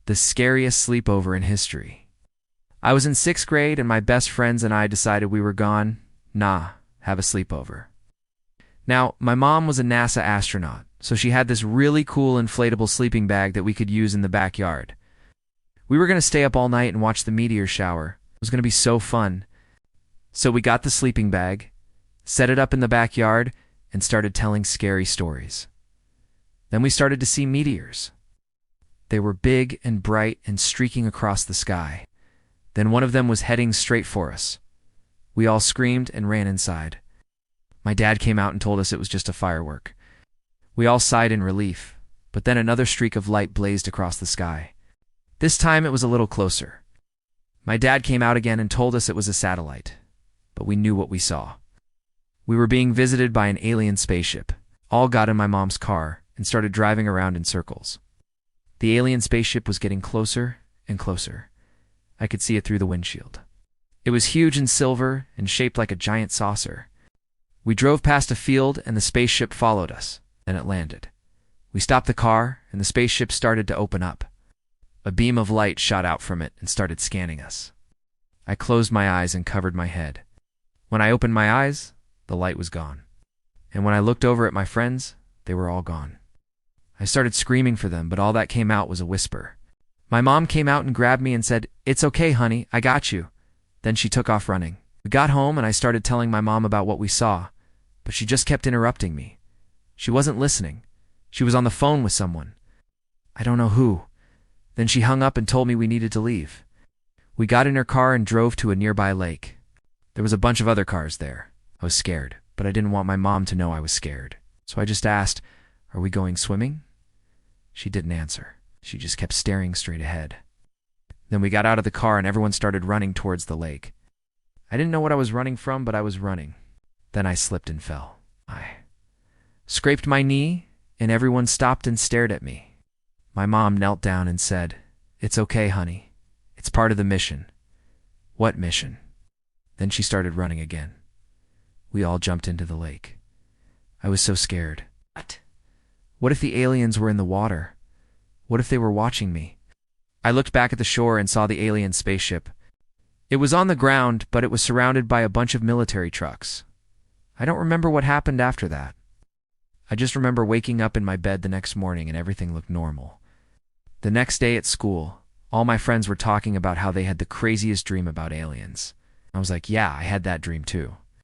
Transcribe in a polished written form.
The scariest sleepover in history. I was in 6th grade and my best friends and I decided we were have a sleepover. Now, my mom was a NASA astronaut, so she had this really cool inflatable sleeping bag that we could use in the backyard. We were going to stay up all night and watch the meteor shower. It was going to be so fun. So we got the sleeping bag, set it up in the backyard, and started telling scary stories. Then we started to see meteors. They were big and bright and streaking across the sky. Then one of them was heading straight for us. We all screamed and ran inside. My dad came out and told us it was just a firework. We all sighed in relief, but then another streak of light blazed across the sky. This time it was a little closer. My dad came out again and told us it was a satellite, but we knew what we saw. We were being visited by an alien spaceship. All got in my mom's car and started driving around in circles. The alien spaceship was getting closer and closer. I could see it through the windshield. It was huge and silver and shaped like a giant saucer. We drove past a field and the spaceship followed us. Then it landed. We stopped the car and the spaceship started to open up. A beam of light shot out from it and started scanning us. I closed my eyes and covered my head. When I opened my eyes, the light was gone. And when I looked over at my friends, they were all gone. I started screaming for them, but all that came out was a whisper. My mom came out and grabbed me and said, "It's okay, honey, I got you." Then she took off running. We got home and I started telling my mom about what we saw, but she just kept interrupting me. She wasn't listening. She was on the phone with someone. I don't know who. Then she hung up and told me we needed to leave. We got in her car and drove to a nearby lake. There was a bunch of other cars there. I was scared, but I didn't want my mom to know I was scared. So I just asked, "Are we going swimming?" She didn't answer. She just kept staring straight ahead. Then we got out of the car and everyone started running towards the lake. I didn't know what I was running from, but I was running. Then I slipped and fell. I scraped my knee and everyone stopped and stared at me. My mom knelt down and said, "It's okay, honey. It's part of the mission." What mission? Then she started running again. We all jumped into the lake. I was so scared. What if the aliens were in the water? What if they were watching me? I looked back at the shore and saw the alien spaceship. It was on the ground, but it was surrounded by a bunch of military trucks. I don't remember what happened after that. I just remember waking up in my bed the next morning and everything looked normal. The next day at school, all my friends were talking about how they had the craziest dream about aliens. I was like, yeah, I had that dream too.